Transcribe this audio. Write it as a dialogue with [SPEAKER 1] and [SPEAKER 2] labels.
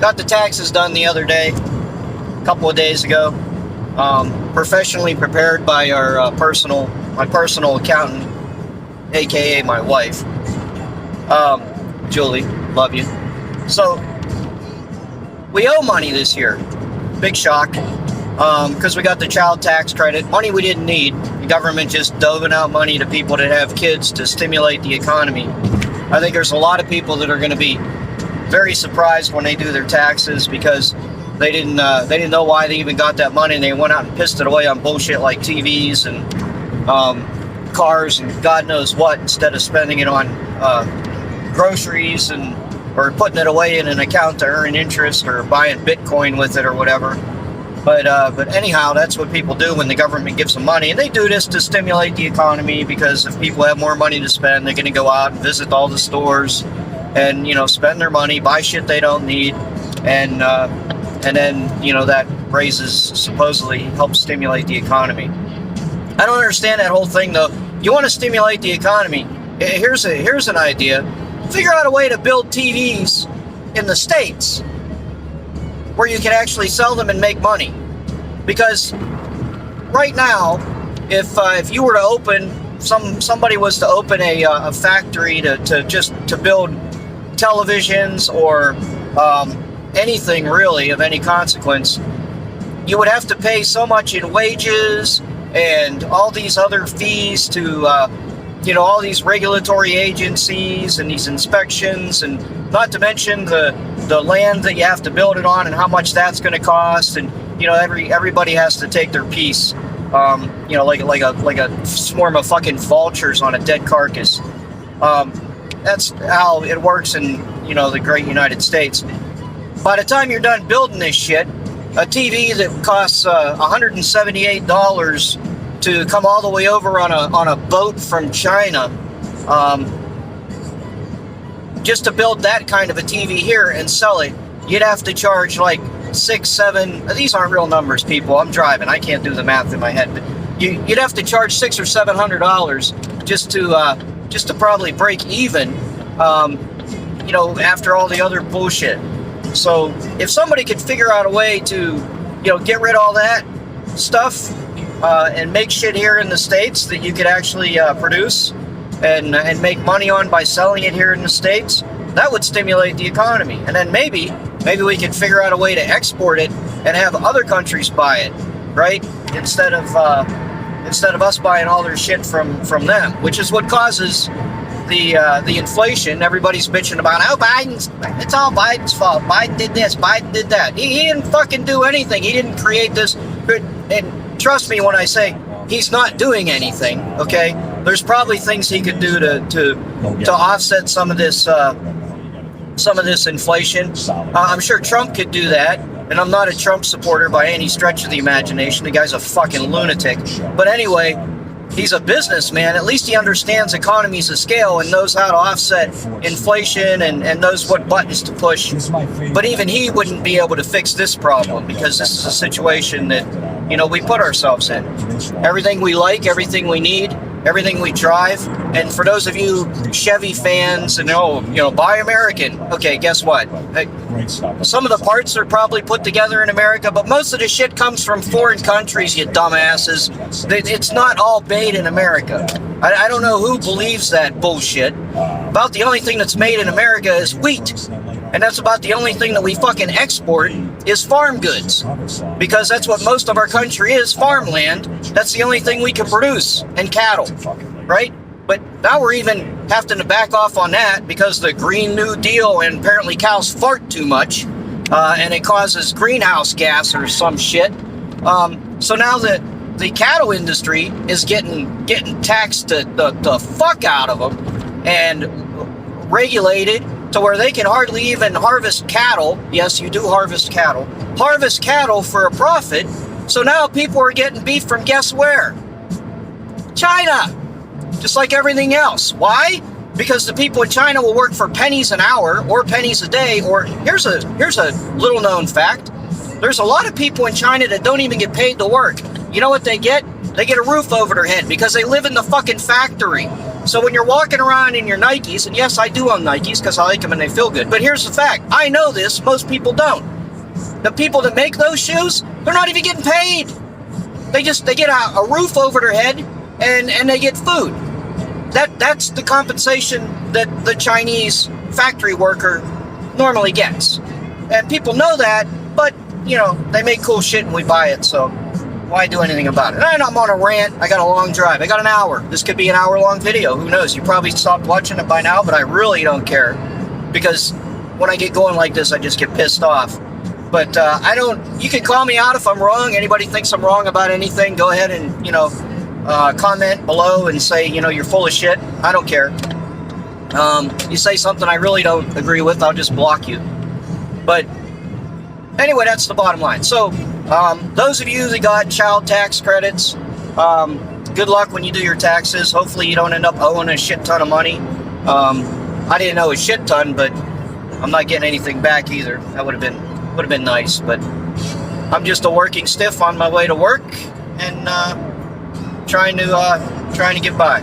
[SPEAKER 1] Got the taxes done the other day, a couple of days ago. Professionally prepared by our my personal accountant, aka my wife, Julie. Love you. So we owe money this year. Big shock. Because we got the child tax credit, money we didn't need. The government just doving out money to people that have kids to stimulate the economy. I think there's a lot of people that are going to be very surprised when they do their taxes because they didn't know why they even got that money, and they went out and pissed it away on bullshit like TVs and cars and God knows what, instead of spending it on groceries or putting it away in an account to earn interest or buying Bitcoin with it or whatever. But anyhow, that's what people do when the government gives them money. And they do this to stimulate the economy because if people have more money to spend, they're going to go out and visit all the stores and, spend their money, buy shit they don't need. And then, that supposedly helps stimulate the economy. I don't understand that whole thing, though. You want to stimulate the economy. Here's an idea. Figure out a way to build TVs in the States where you can actually sell them and make money. Because right now, if you were to open, somebody was to open a factory to build televisions or anything really of any consequence, you would have to pay so much in wages and all these other fees to all these regulatory agencies and these inspections, and not to mention the land that you have to build it on and how much that's going to cost, and everybody has to take their piece, like a swarm of fucking vultures on a dead carcass. That's how it works in the great United States. By the time you're done building this shit, a TV that costs $178 to come all the way over on a boat from China, just to build that kind of a TV here and sell it, you'd have to charge like $600, $700. These aren't real numbers, people. I'm driving. I can't do the math in my head. But you'd have to charge $600 or $700 just to probably break even. After all the other bullshit. So if somebody could figure out a way to, get rid of all that stuff and make shit here in the States that you could actually produce and make money on by selling it here in the States, that would stimulate the economy. And then maybe we could figure out a way to export it and have other countries buy it, right? Instead of us buying all their shit from them, which is what causes the inflation. Everybody's bitching about, it's all Biden's fault. Biden did this, Biden did that. He didn't fucking do anything. He didn't create this. And trust me when I say he's not doing anything, okay? There's probably things he could do to offset some of this inflation. I'm sure Trump could do that. And I'm not a Trump supporter by any stretch of the imagination. The guy's a fucking lunatic. But anyway, he's a businessman. At least he understands economies of scale and knows how to offset inflation and knows what buttons to push. But even he wouldn't be able to fix this problem because this is a situation that, we put ourselves in. Everything we like, everything we need, everything we drive. And for those of you Chevy fans and, buy American. Okay, guess what? Some of the parts are probably put together in America, but most of the shit comes from foreign countries, you dumbasses. It's not all made in America. I don't know who believes that bullshit. About the only thing that's made in America is wheat. And that's about the only thing that we fucking export is farm goods. Because that's what most of our country is, farmland. That's the only thing we can produce, and cattle, right? But now we're even having to back off on that because the Green New Deal, and apparently cows fart too much, and it causes greenhouse gas or some shit. So now the cattle industry is getting taxed the fuck out of them and regulated to where they can hardly even harvest cattle. Yes, you do harvest cattle. Harvest cattle for a profit. So now people are getting beef from guess where? China. Just like everything else. Why? Because the people in China will work for pennies an hour or pennies a day. Or here's a little known fact. There's a lot of people in China that don't even get paid to work. You know what they get? They get a roof over their head because they live in the fucking factory. So when you're walking around in your Nikes, and yes, I do own Nikes because I like them and they feel good, but here's the fact. I know this, most people don't. The people that make those shoes, they're not even getting paid. They get a roof over their head and they get food. That's the compensation that the Chinese factory worker normally gets. And people know that, but, you know, they make cool shit and we buy it, so why do anything about it? And I'm on a rant. I got a long drive. I got an hour. This could be an hour-long video. Who knows? You probably stopped watching it by now, but I really don't care. Because when I get going like this, I just get pissed off. But I don't... You can call me out if I'm wrong. Anybody thinks I'm wrong about anything, go ahead and, you know, comment below and say, you know, you're full of shit. I don't care. You say something I really don't agree with, I'll just block you. But anyway, that's the bottom line. So, those of you that got child tax credits, good luck when you do your taxes. Hopefully you don't end up owing a shit ton of money. I didn't owe a shit ton, but I'm not getting anything back either. That would have been nice, but I'm just a working stiff on my way to work and trying to get by.